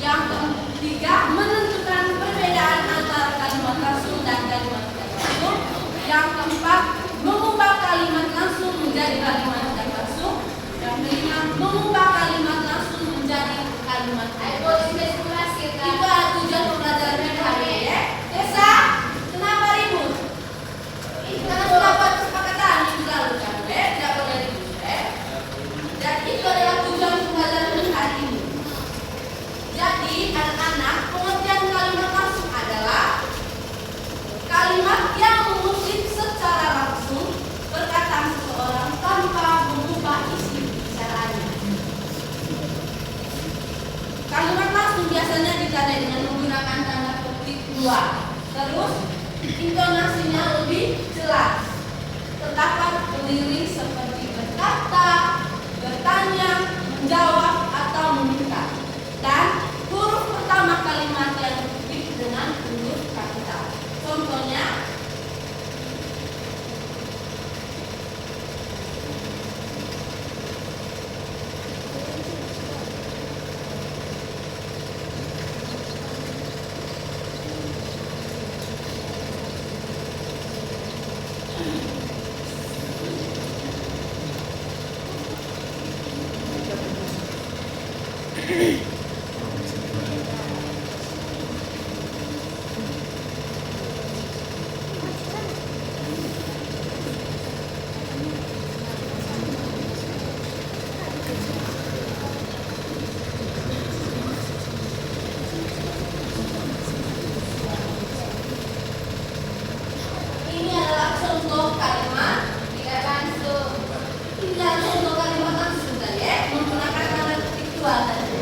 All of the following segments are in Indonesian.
Yang ketiga, menentukan perbedaan antara kalimat langsung dan kalimat tidak langsung. Yang keempat, mengubah kalimat langsung menjadi kalimat tidak langsung. Yang kelima, mengubah kalimat langsung menjadi kalimat tidak langsung. Itu adalah tujuan pembelajaran kita hari ini ya. Desa, kenapa ribut? Karena sudah buat kesepakatan minggu lalu kan, tidak boleh ribut ya. Dan itu adalah tujuan pembelajaran kita hari ini. Jadi anak-anak, pengertian kalimat langsung adalah kalimat yang mengutip secara langsung perkataan seseorang tanpa mengubah isi bicaraannya. Kalimat langsung biasanya ditandai dengan menggunakan tanda petik dua. Terus intonasinya lebih jelas. Terdapat berdiri seperti berkata, bertanya, menjawab atau meminta. Dan huruf pertama kalimat yang dikutip dengan huruf kapital. Contohnya, ini adalah contoh kalimat tidak langsung. Ini adalah contoh kalimat langsung tadi ya, menggunakan tanda petik dua tadi.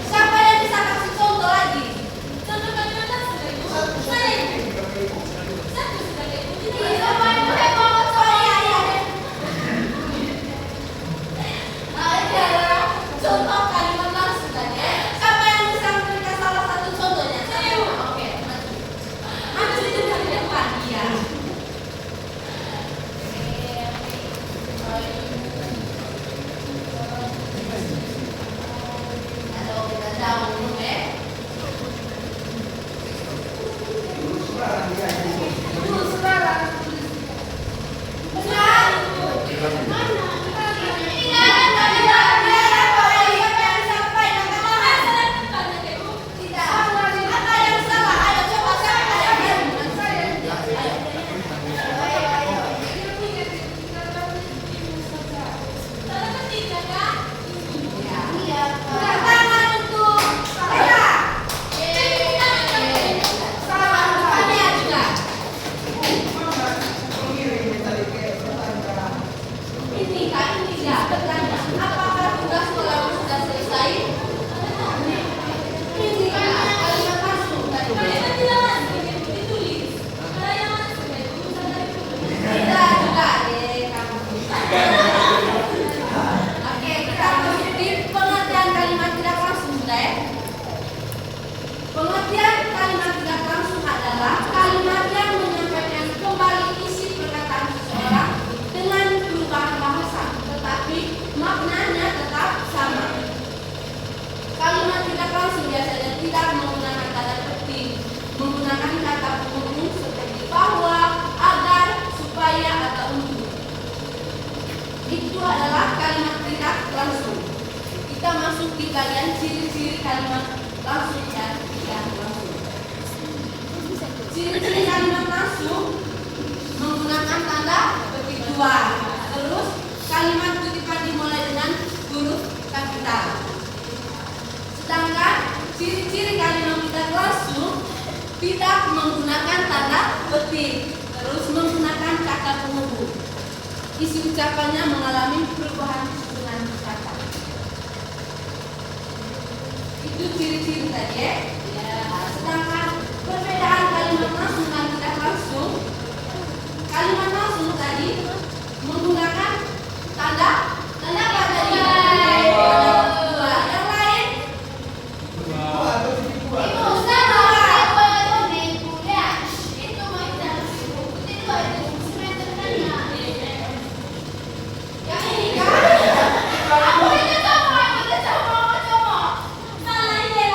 Siapa yang bisa kasih contoh lagi? Contoh kalimat langsung itu. Saya sebagai ibu. Siapa yang boleh ngomong saya ya? Ini adalah contoh kalimat langsung tadi ya. Siapa yang bisa memberikan salah satu contohnya? Saya. Oke, maju itu dari depan. Iya. Kita jauh dulu ya. Pengertian kalimat tidak langsung adalah kalimat yang menyampaikan kembali isi perkataan seseorang dengan perubahan bahasa, tetapi maknanya tetap sama. Kalimat tidak langsung biasanya tidak menggunakan tanda petik, menggunakan kata penghubung seperti bahwa, agar, supaya, atau untuk. Itu adalah kalimat tidak langsung. Kita masuk di bagian ciri-ciri kalimat langsung dan tidak langsung. Ciri-ciri kalimat langsung menggunakan tanda petik dua. Terus kalimat kutipan dimulai dengan huruf kapital. Sedangkan ciri-ciri kalimat tidak langsung tidak menggunakan tanda petik, terus menggunakan kata penghubung. Isi ucapannya mengalami perubahan dengan kata. Itu ciri-ciri tadi ya. Sedangkan perbedaan kalimat langsung dan tidak langsung, kalimat langsung tadi menggunakan tanda apa tadi? Dua. Yang lain? Itu salah. Itu yang ini kan? Aku itu coba. Salah ini.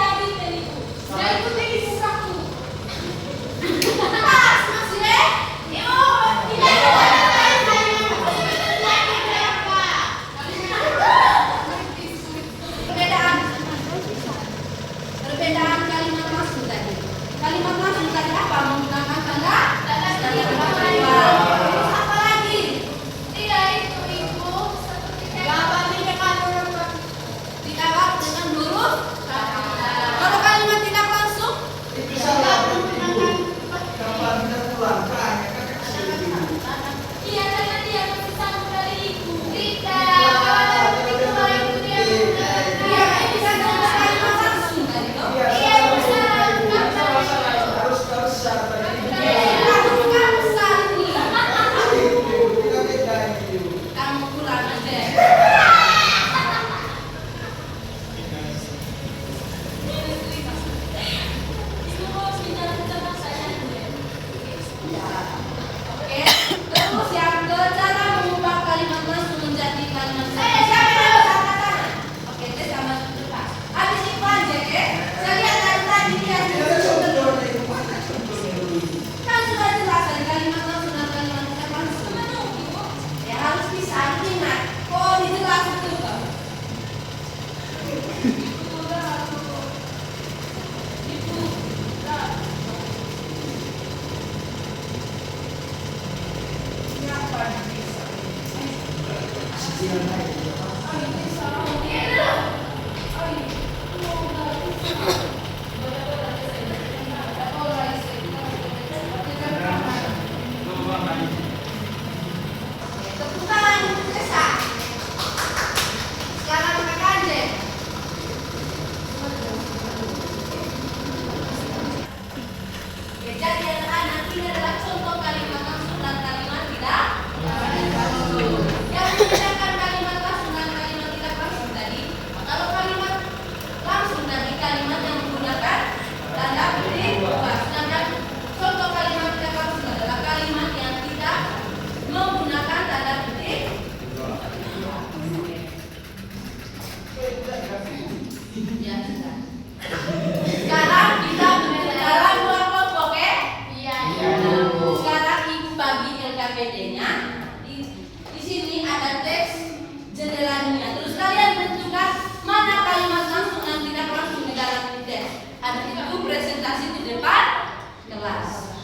kelas.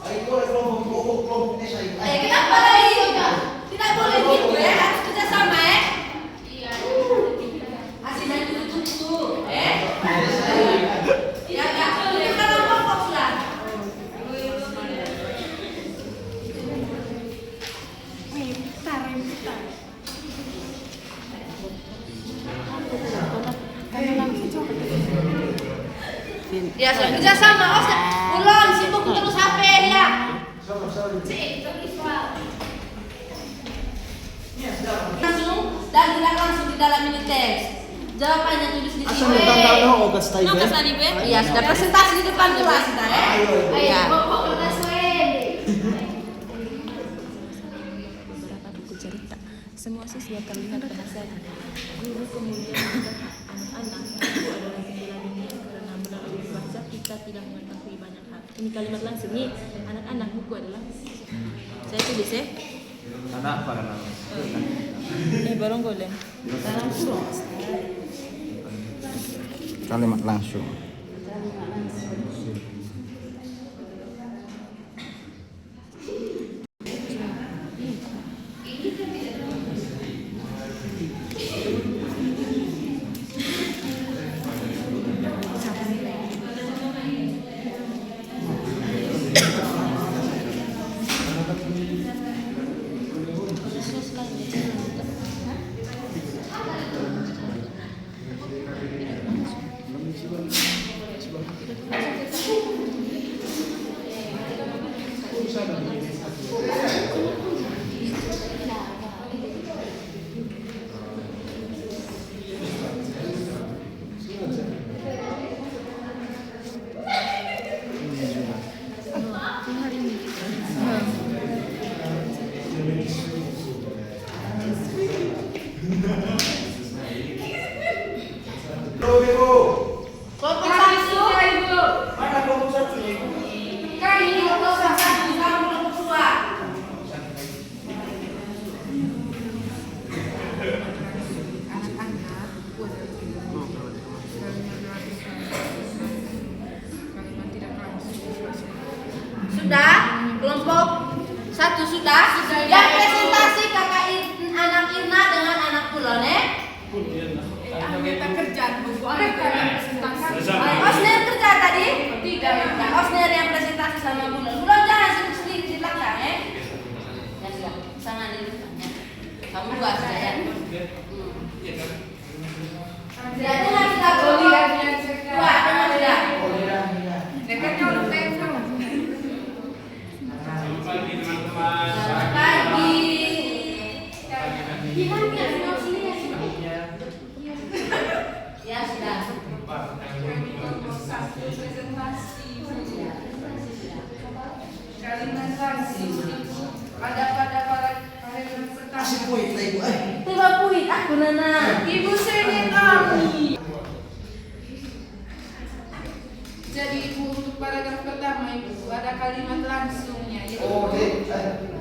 Kenapa Kenapa lagi? Tidak boleh gitu ya, harus kerjasama ya. Asih main tunggu-tunggu, ya kita kelompok sudah. Ya sudah kerjasama, ulang sibuk terus HP ya. Langsung dan tidak langsung di dalam ini teks. Jawabannya tulis di sini. Iya, sudah presentasi di depan kelas kita ya. Iya. Beberapa buku cerita. Semua siswa terlihat penasaran. Guru kemudian mengatakan anak-anak itu adalah jendela dunia karena melalui membaca kita tidak mengetahui banyak hal. Ini kalimat langsung nih. Anak-anak buku adalah. Saya tulis ya. Anak apa kan? Barang golem. Langsung. Kalimat langsung. Sudah, kelompok 1 sudah. Yang presentasi kakak anak Irna dengan anak Kulon ya. Kita kerja, Osner kerja tadi? Tidak. Osner yang presentasi sama Kulon. Kulon jangan sendiri di belakang ya. Ya sudah, sangat di belakangnya. Kamu buat saja. Sudah dengar sudah kelompok. Wah, dengar sudah. dekatnya orang telepon. Selamat pagi. Gimana ya? Sini ya. Ya sudah. Kalimat langsung pada presentasi. Tiba puit aku Nana. Ibu seni kami. Jadi ibu untuk paragraf pertama ibu ada kalimat langsungnya yaitu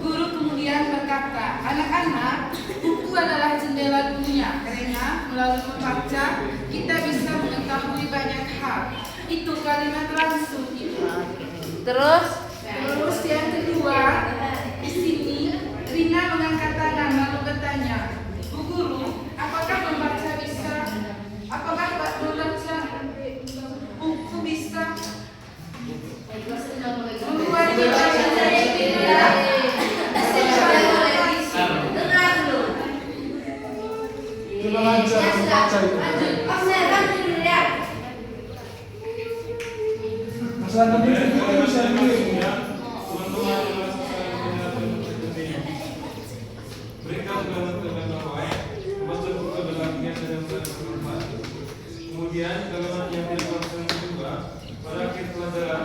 guru kemudian berkata, anak-anak, buku adalah jendela dunia karena melalui membaca kita bisa mengetahui banyak hal. Itu kalimat langsung ibu. Terus Yang kedua, di sini Rina mengangkat tangan lalu bertanya, Bu Guru, apakah membaca buku bisa membuat kita menjadi pintar? dengar dulu. Ya sudah. Lanjut. Osner lanjut dulu ya. Kemudian kalimat yang tidak langsung juga pada akhir pelajaran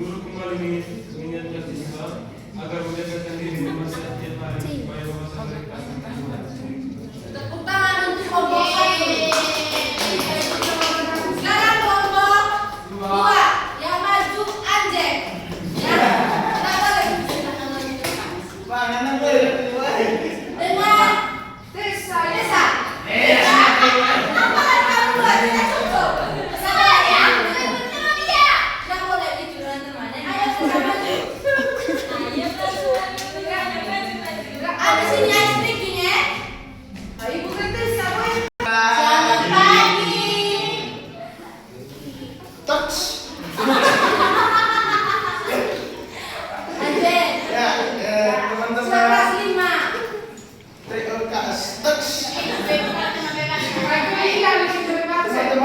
guru kembali mengingatkan siswa agar menjagakan diri di masa setiap hari supaya masa mereka. Tepuk tangan untuk kelompok 1. Sekarang kelompok 2 yang maju Anjek. Ya. Dengan Tessa. Apa yang kamu buat? Tidak cukup.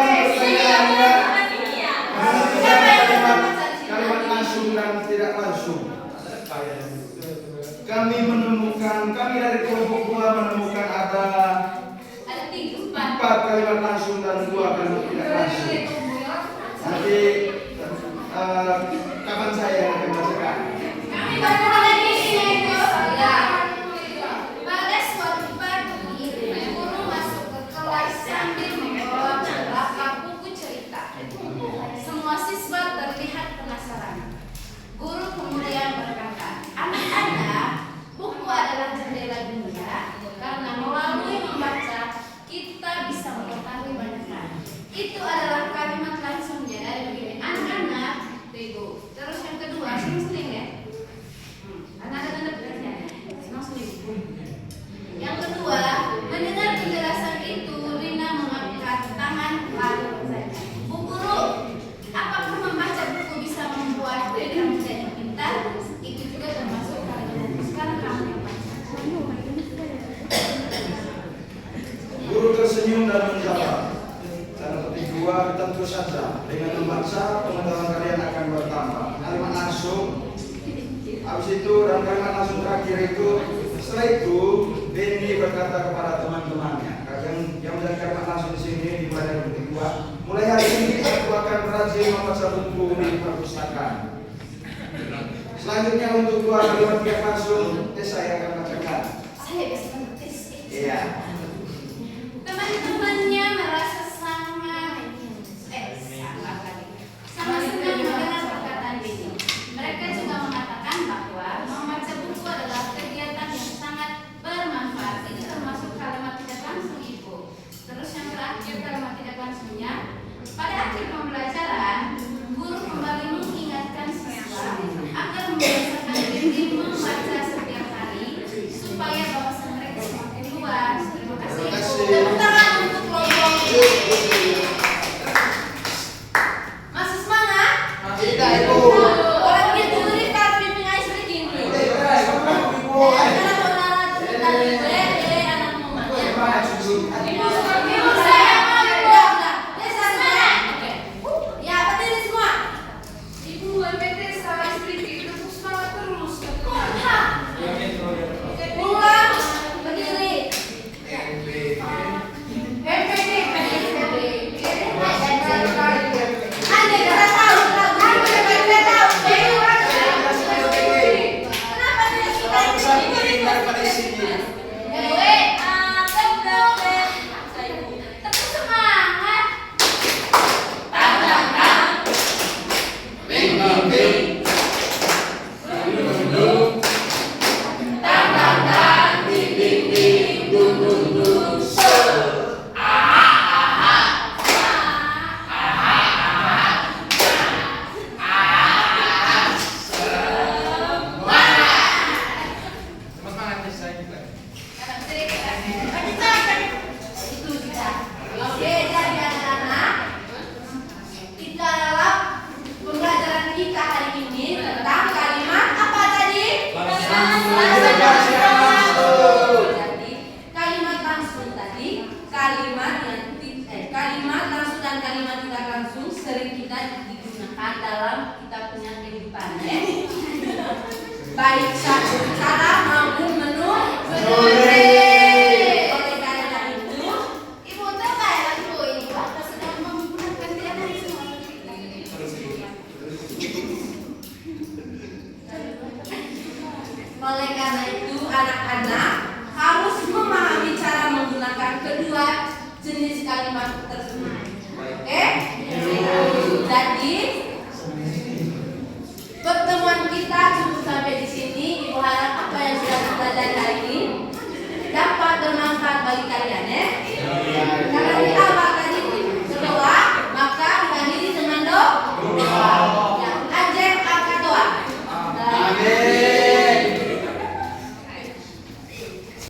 pertanyaannya menentukan kalimat langsung dan tidak langsung. Kami dari kelompok 2 menemukan ada 4 kalimat langsung dan 2 kalimat tidak langsung. Nanti kapan saya yang akan bacakan? Kami baru lagi ini itu. Ya. Pada suatu pagi, guru masuk ke kelas sambil membawa beberapa buku cerita. Semua siswa terlihat penasaran. Guru kemudian berkata, anak-anak, buku adalah jendela dunia karena melalui membaca kita bisa mengetahui banyak hal. Itu adalah kalimat langsungnya dari begini, anak-anak, Bego. Terus yang kedua, sering ya. Ada tanda pekerjaan. Yang kedua, mendengar penjelasan itu, Rina mengangkat tangan lalu bertanya, Bu Guru, apakah membaca buku bisa membuat Rina menjadi pintar? Itu juga termasuk kalimat buku. Sekarang kamu yang baca. Guru tersenyum dan menjawab. Cara petik 2, tentu saja dengan membaca pengetahuan kalian akan bertambah. Kalimat langsung. Habis itu dan kalimat langsung terakhir itu. Setelah itu Dendi berkata kepada teman-temannya, yang menjadi kalimat langsung di sini dimulai dari petik 2. Mulai hari ini aku akan rajin membaca buku di perpustakaan. Selanjutnya untuk 2 kalimat tidak langsung, saya akan bacakan. Saya bisa mengetis. Iya. Teman-temannya merasa sangat senang mendengar perkataan ini. Mereka juga mengatakan bahwa membaca buku adalah kegiatan yang sangat bermanfaat. Itu termasuk kalimat tidak langsung Ibu. Terus yang terakhir kalimat tidak langsungnya. Pada akhir pembelajaran, guru kembali mengingatkan siswa agar membiasakan diri membaca setiap hari supaya wawasan mereka semakin luas. Terima kasih. Tepuk tangan untuk kelompok. Masih semangat? Tidak, Ibu. Orang gitu berikan pimpin aja sedikit. Ya, berdiri semua. Ibu MPT sama istri kita terus semangat terus. Pulang, berdiri. Kalimat langsung dan kalimat tidak langsung sering kita digunakan dalam kita punya kehidupan, ya. Baik saat berbicara